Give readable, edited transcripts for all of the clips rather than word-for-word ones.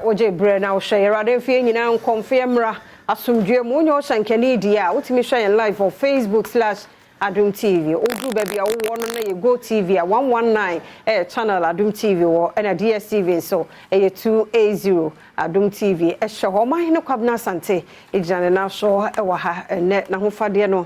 Oje bre na wo hwe rade fie nyina nkomfe mra asomdwe mu nyo shankani dia wotimi hwe live on Facebook/Adom TV odu ba bia wo no na ye Go TV 119 channel Adom TV wo na DSTV so 280 Adom TV hwe ho man no kwabna sante ejane na so wa ha ne na ho fade no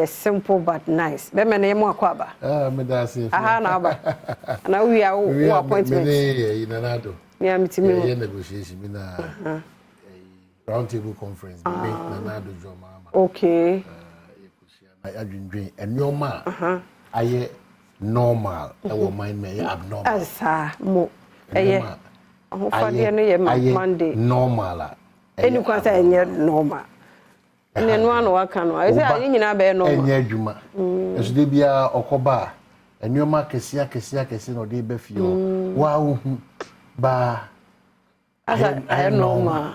simple but nice be me na yemo akwaba me da se aha na aba na we are appointment me na nado yeah mitimi negotiation me na round table conference me na nado jo mama okay adwindwen enioma aye normal e wo mind me abnormal asa mo eye ho fade no ye Monday normal eni kwasa enye normal ene no anu aka no ese ayi nyina be normal enye adwuma eso de bia okoba enioma kesi no de be fio wa wo ba asa normal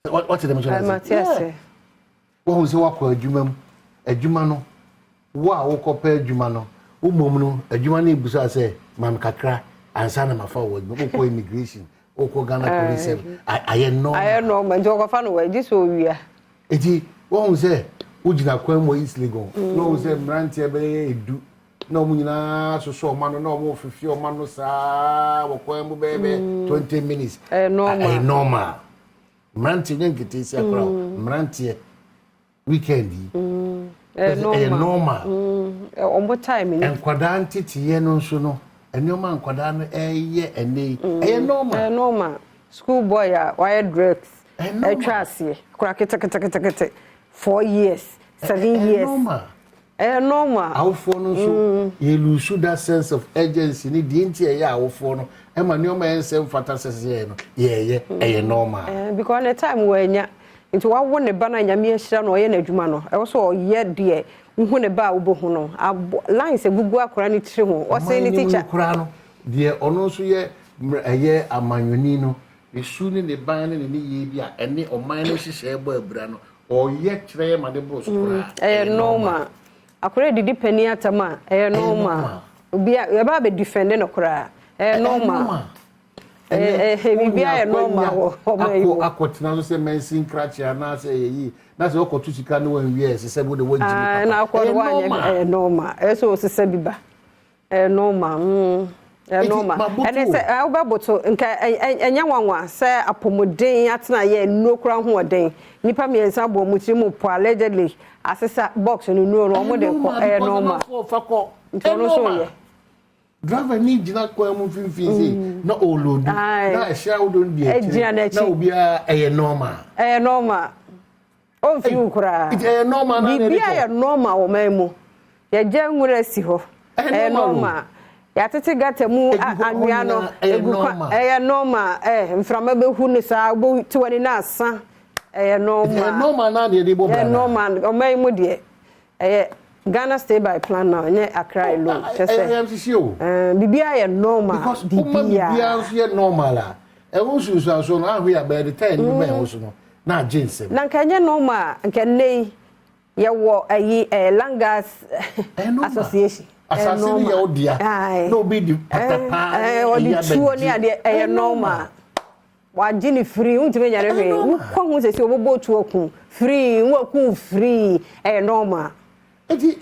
what the mention Matias wo se wakọ adwuma no wa wo kopa adwuma no wo mom no adwuma no ibusa se mam kakra ansa na mafa wo ko immigration wo ko Ghana police aye no njo ko fa no wa ji so wia eti wo se wo gina kwan mo East Legon no wo se mrantie be edu na omu nyina soso ma no na omu fifi o ma no saa wo kwan mo be 20 minutes normal mrantie ngete isi akra mrantie weekend normal ombo time ni enkwada ntitiye no nso no enioma enkwada no eye ene normal school boy why drugs trase kura kete 4 years 7 years normal awfo no so ye lose that sense of urgency ni di nti eye awfo no e ma nioma ensem fata sese no ye normal because the time wenya nti wawo ne ba na nyame ahira no ye na adwuma no e wo so ye de hu ne ba obohu no lines egugu akora ne tire ho o say ne teacher akora no de ono so ye eye amanyoni no esu ne ne ban ne ne ye bia ene oman no hihye ebo abura no o ye kire ma de bro so kora normal akora didi pani atama normal obi ya ba be defend no kora normal bibia normal akotina so say mensin crachia na say yi na say okotu sika no wan wie se bo de wajimi na akodo wanye normal eso se biba normal normal ene se obaboto nka enya wanwa se apomoden atena ye nnokura ho oden nipa miensa bo mutiri mu po allegedly asesa box no no omo de ko normal ntono so ye driver ni jina kwa mu finfinzi na olodu na ehia odon die na obi a normal on fi ukura normal na bibia normal wo memu ya je nwura si ho normal ya tete gata mu anwia no egukwa normal mframa behu ne sa bo tiwani na asa normal na de bo bra normal o memu de Ghana stay by plan now nye Accra alone bibia ye normal because bibia so ye normal e wo so no ahwe ya by the time you me wo so no na jinsem na nkanye normal nkenne ye wo ayi Langas association assassin ye odia no be di patapa odi tuo ni ade normal wa jini free untime nyare we wo kwa hu se obobo tuo ku free wo ku free normal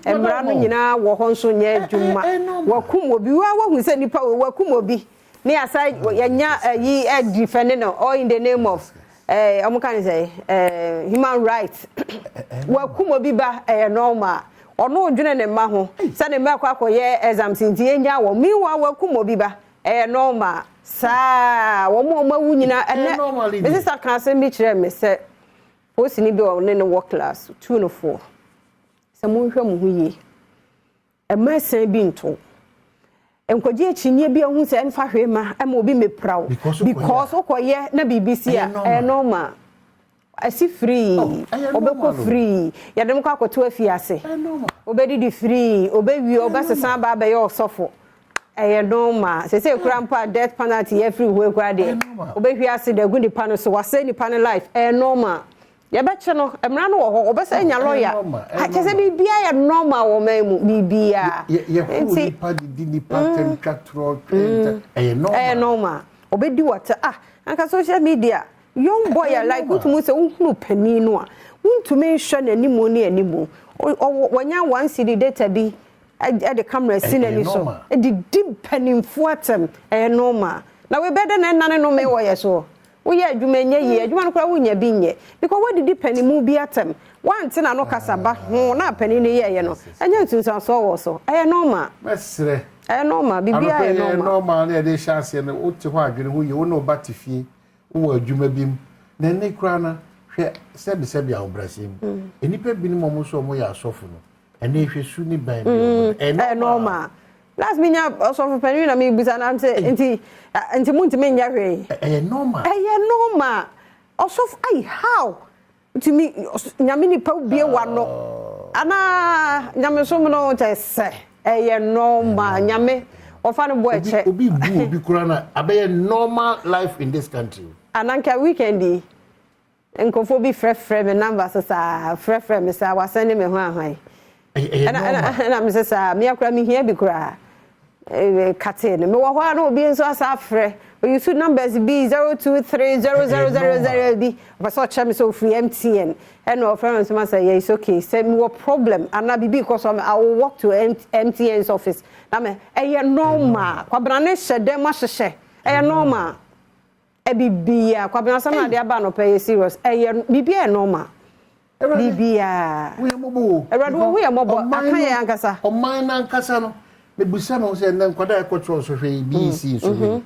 emra no nyina wo ho nso nye adwuma wakum obi wa hu se nipa wakum obi ne aside yanya yi defend no all in the name of can say human rights wakum obi ba normal ono odwene ne ma ho se ne ma kwa ye exam sinti enya wo mi wa wakum obi ba normal sa wo mo mawu nyina ene this is a cancer me kire me se post ni bi o ne work class 2 no 4 samunhwa mu huye emasan bi nto enkoje achinye bi ehun se enfa hwema ema obi mepraw because okoye na BBC normal asi free obeko free ya dem kwa akoto afiase obedi di free obewi obasesa ba ba ye osofo normal se kura mpa death penalty everywhere kura de obehwi ase de gu ni pano so wase ni pano life normal ya beche no emra no wo obesa nya lawyer akese bibia ya normal wo memu bibia ye hu ni pa di ni pa contractual normal obedi what anka social media young boy like utumu se unhunu pani no a untumi hwe n'animu ne animu wanya one city data bi at the camera sinani so the deep panimfo atem normal na we better na nane no me wo yeso wo ye adwuma nya yi adwuma no kra wo nya bi nye because what the panimu bi atem one tin na no kasaba ho na pani ne ye no anya tunsan so wo so normal mesre normal bibia normal na de chance ne wo te ho adwene ho ye wo no batifie wo adwuma bim na ne kra na hwe sebi a obrasim enipa bi ni mo so mo ya asofo no ene hwe su ni ban bi normal last minya asofo pani na me bisa na ante enti munti me nya hwe normal asofo ai how to me nyame ni pa bie wa no ana nyame so mo no te se normal nyame ofa no boy che obi kura na abe normal life in this country ananka weekendi enkofo bi frɛ me number so sa frɛ me sa wasane me ho ahwan ana me sa me akura me hia bi kura kate ne me wo ho na obi nso asa frɛ you should numbers be 02300000 bi but so check me so free MTN and our friends must say yes okay say me what problem and bibi because I will walk to MTN's office na me normal kwabra ne hyede ma hyehye normal bibia kwabena sama de aba no pay serious bibia normal bibia we mobo erado we mobo akan ya ankasa o man na ankasa no me busa no se na kwada ekotro so hwe BC so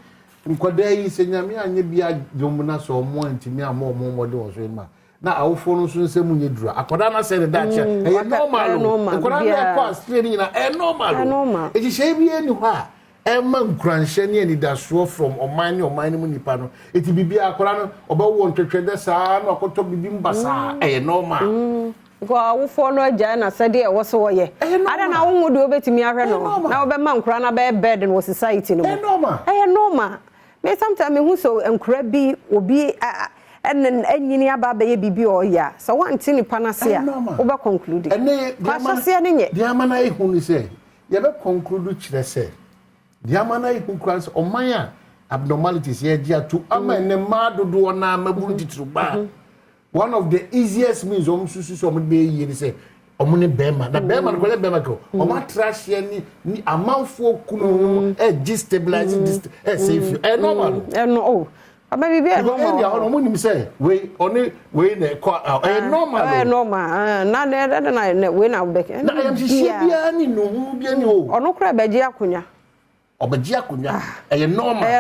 nkwada yi se nyame anye bia dwomna so mo antimi amo de wo so ma na awofo no so nsemu nye dura akwada na se da che normal nkwada na kwa straight ni na normal e je bia ni ho a man kranhye ne ani daso from oman mu nipa no eti bibia akora no obawo ntwetwede saa na okoto bibi mbasa normal go awofo no agya na sade e wo so wo ye ada na wo mudu obetimi ahwe no na wo be man kora na be bed no society no normal me sometimes me hu so enkura bi obi anyini aba be ye bibi o ya so wanti nipa na se a wo be conclude kwa se ne nye dia mana ihu ni se ye be conclude kire se diamana ihu krans omanya abnormalities here dia to amene madodo na maburu titruba one of the easiest means susu so be yi ni say omune bema na bema ko le bema ko o trash ni amanfo kunu destabilize this safe normal no aba bibi normal ya no munim say we oni we na normal na na we na be na am shishia bia ni no hu bia ni ho ono kra baji akonya obaji akonya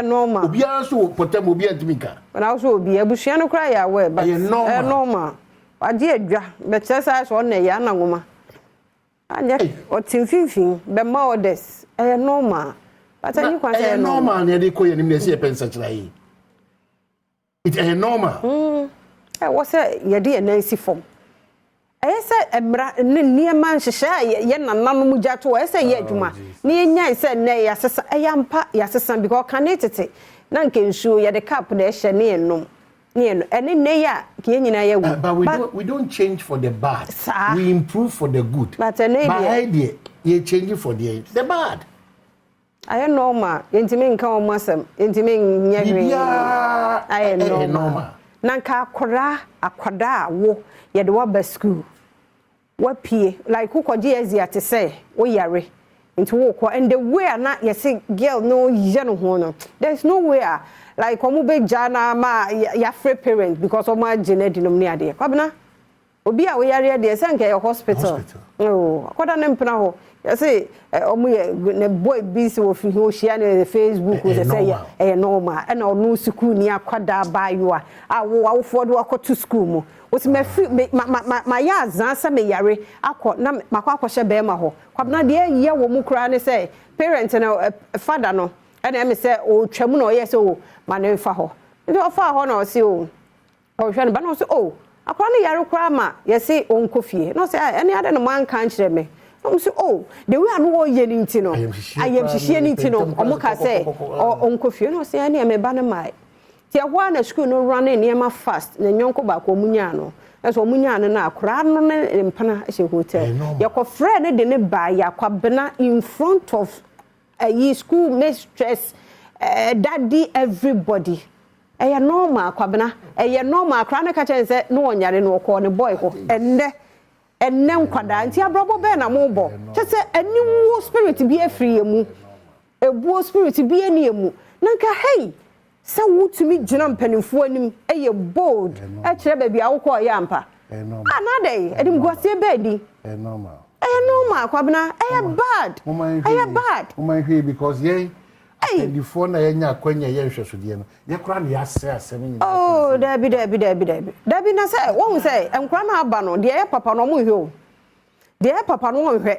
normal obi anso potem obi antimika na so obi abusua no kra ya we but normal waji adwa be chesa so na ya na ngoma anya o timfinfin be ma orders normal but any kwa say normal ne dey ko ye nim na se pensa kira yi it normal what say ye dey na si form ese emra niema nhehye ye nananu mu gyato ese ye adwuma ne yenyan se ne ya sesa eyampa ya sesa because can it na nke nsuo ye de cap na ehye ne enum ne ene ne ya ke nyina ye wu but we don't change for the bad we improve for the good but idea ye change for the bad I normal yentimi nka o masem yentimi nyahwe I normal nanka akwada wo ye de wa ba school wapie like who could easier to say wo yare into wo and the way na you see girl no ye no ho no there's no way like omo be jana ma ya free parent because o ma gene denomine ade kwabena obi a wo yare ade se nka hospital oh akoda ne mpena ho you see omo ne boy busy wo fi ho share na Facebook wo say normal and no school ni akoda ba yo a wo fo do akoto school mu oti ma ya zan sa me yare akọ na makọ hye be ma ho kwabna de ye wo mu kura ne say parent na father no na em say o twam na o ye say o ma ne fa ho ndi o fa ho na o say o hwe no ba na o say o akọ ne yare kura ma ye say o nkofie no say any ade no man kan kire me no say o the way anu o ye ni ntino ayem hihie ni ntino o mu ka say o nkofie no say any me ba ne mai tia ho na school no running near fast na nyonko ba ko munya no eso munya no na akora no ne mpana ehye hotel yakọ friend de ne ba yakwabena in front of a school mistress daddy everybody ɛyɛ normal kwabena ɛyɛ normal kra na ka kyɛn sɛ no onyare no kɔ ne boy ko enne nkwada nti abrobo be na mo bo kyɛ sɛ aniwo spirit bi afiri emu ebuo spirit bi ani emu nanka hey sɛ wutumi gyina mpanimfo anim ɛyɛ bold ɛkyerɛ baabi a wokɔ yɛ ampa anade edim guasie bedi normal kwabena ɛyɛ bad because the phone na yenya kwanya ye hwesodie no ye kra na yase asem nyina oh dabi na say won say enkra na aba no de ye papa no mo hwe o de ye papa no mo hwe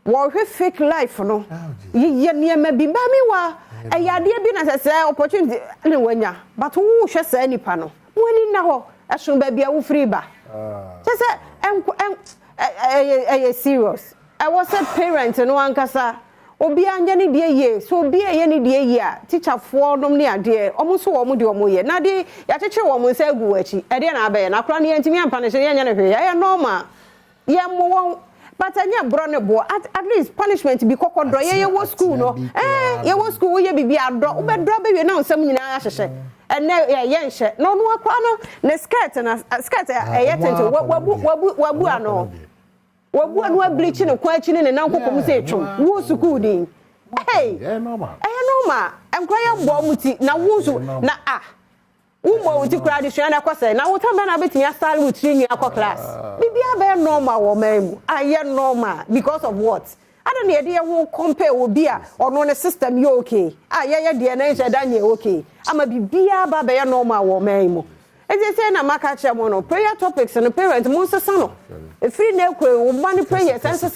wo hwe fake life no ye niema bi ba mi wa ayade bi na say opportunity na wanya but wo hwe say nipa no woni na ho esun ba bia wo free ba say serious I was a parent no ankasa obi anya ni die ye so obi ye ni die ye a teacher fo nom ni ade omo so wo mo de omo ye na de ya cheche wo mo nsa gu achi e de na abaye na kra na ye ntimi ampa ne hye ye nya ne hwe ya normal ye mo won but anya bro ne bo at least punishment bi kokodro ye wo school no ye wo school wo ye bibi adro wo be dro be we na nsam nyina ya hyehye ene ye nhye no no akwa no ne skirt ye tento wabu ano wabu anu ableach ne kwa achi ne nan kokom se etwom wo school din hey normal enkwa ya bo muti na wo so na wo mo wuti kra de hwea na kwase na wo tamba na betimi asale wo tiri nua kwa class bibia be normal wo memu aye normal because of what I don't need idea who compare obi a ono ne system you okay ye de na nche danye okay ama bibia ba be normal wo memu eze say na maka che mo no prayer topics no parent mo sesa no free na ekwe wo ma ne prayer sesa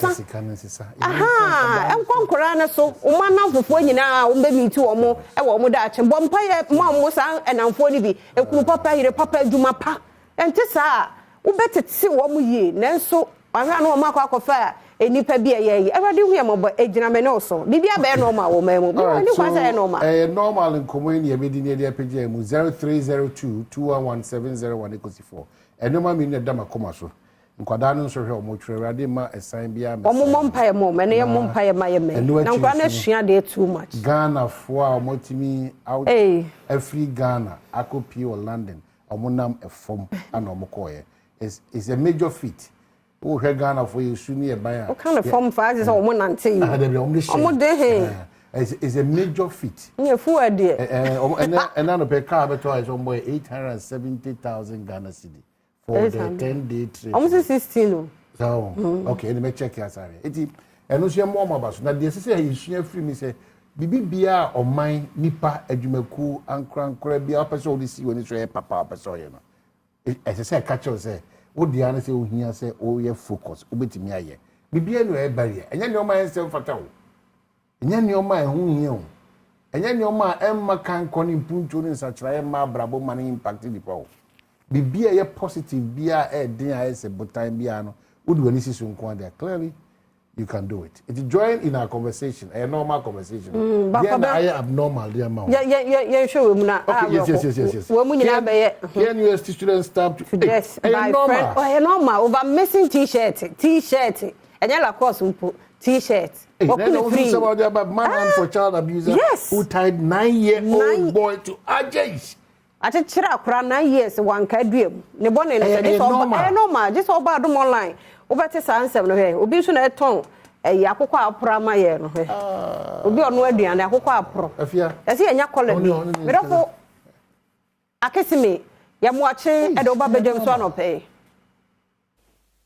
enkonkora na so wo ma na fofo nyina wo be meet wo mo e wo mo da ache bo mpa ye mo sa enamfo ni bi ekunu papa yire papa adwuma pa ente sa wo betete wo mo yi nanso ahwa no wo ma akwafa enipa bi ye everybody hu ye mo ejina me no so bibia be normal wo memu ni kwa say normal normal nkomo ni e be di ne de apagya mu 0302211701 enoma mi ne dama koma so nkwada no so hwe o mo twere ade ma esan bia me o mo mpaye mo me ne ye mo mpaye ma ye me na nkwa na hua de too much Ghana fo a mo timi out every Ghana akopi o London o mo nam efom ana o mo koye is a major feat. Oh, Ghana for you, soon near by. What kind of form fires or one until you? It's a major feat. Yeah, fool, dear. And then pay car, but it's almost 870,000 Ghana cedi for the 10-day trip. Almost 16. So, okay, let me check your salary. And also, more about now. The say you share free me say, Bibia or mine, Nipa, Ejumeku, and Crankrabia, person this when it's a papa, person. As I say, catch us say. What the answer say here say oh ye focus obetimi aye bibia no e barrier enya ne o ma ensem fata o enya ne o ma hu hie o enya ne o ma emma kan koni punto ni sachira e ma brabo man impact the power bibia ye positive bia e den aye se botan bia no wo do ani sisu nko there clearly you can do it. It's join in our conversation, a normal conversation. I abnormal, dear mom. Yeah, sure. Yes. Here, university students stop to yes, my friend. Oh, normal. Over missing t-shirt, and you're of course t-shirt. Free. About man for child abuse. Yes. Who tied 9-year-old boy to AJs. I just chira 9 years one dream. Ne bonne is normal. Just all Badwam online. Over to Sansem no he obi so na eton yakokwa apra ma ye no he obi ono aduan na yakokwa apro afia ese enya kola bi medofo akesime ya moache e do babedwam so anope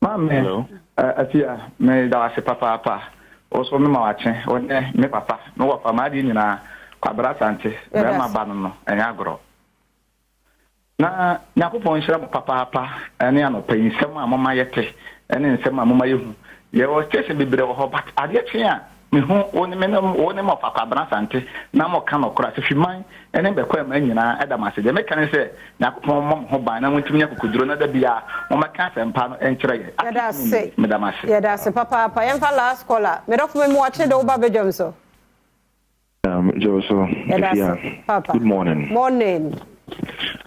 mame afia me da wase papa oso me ma wache one me papa no wa ma di nyina kwabra sante be ma ba no enya agro na nyakopon hira papa ene anope nsem a mama yete ene nsem amoma yehu ye o chese bibire wo ho but ade twa me hu oni mo papa bana sante na mo ka no kora se fiman ene be kwa ma nyina eda ma se de me kan se na mom ho ban na wontim nya kokuduro na da bia mo ma ka se mpa no enkire ye me da ma se ye da se papa yem fa last caller me do me watch de oba bedwam so Joso papa good morning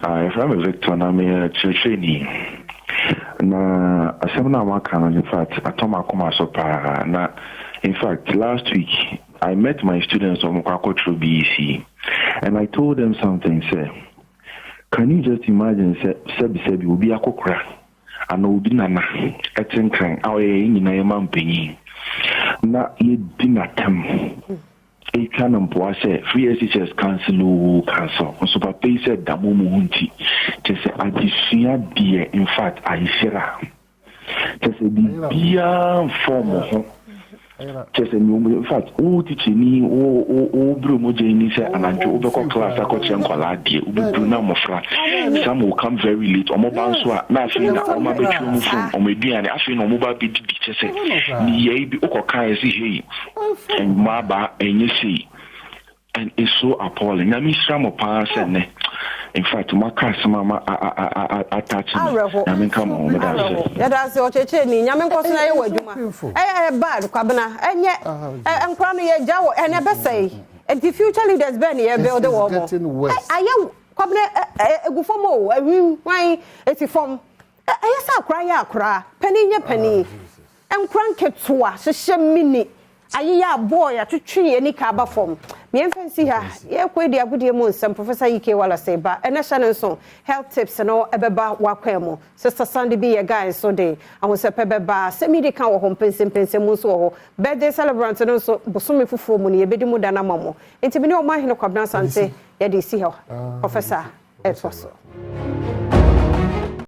if I'm Victor na me checheni na asemna maka in fact atoma koma so pa na in fact last week I met my students on Kwakotro BEC And I told them something, say, can you just imagine, Sebi will be a cookra, and will be nana, at Tinkran, our in a man penny. Now, you dinner them. A canon poise, free SHS cancel. So, Papa said, Damu Munti, just I just dear, in fact, I share. Just a beyond form. Just in fact, all teaching all Brumo Jane said, and I do over class. I got young Coladi, Ubunamofra. Some will come very late, or mobile swap, nothing, or my bedroom phone, or maybe an afternoon or mobile bid teacher said, Ye be Okokai, see, and Maba, and you see. And it's so appalling. I mean, some of parents said, in fact, my customer attached me. I mean, come on, that's what you're saying. Yaman Cosna, bad, Cabana, and yet, I'm crying a jow, and never say, and the future leaders, Benny, and build the wall. I am Cabana, a Gufomo, a room, why, it's a form. I saw cry, penny, and crank it to us, a sham minute. Aya boy a tree any caba form. Me fancy her. Ye kwe dia good mon some Professor Ike wala say ba. And Shannon so health tips and all ebeba wakwemo. Sister Sandy be a guy so day. And was a pebeba. Semi de can home pensem muso. Birthday celebrant and also bosumi fufu money. Ebedi mu dana mamo. Inti me no ma hino kwabna sante. Ye di see her. Professor. It was so.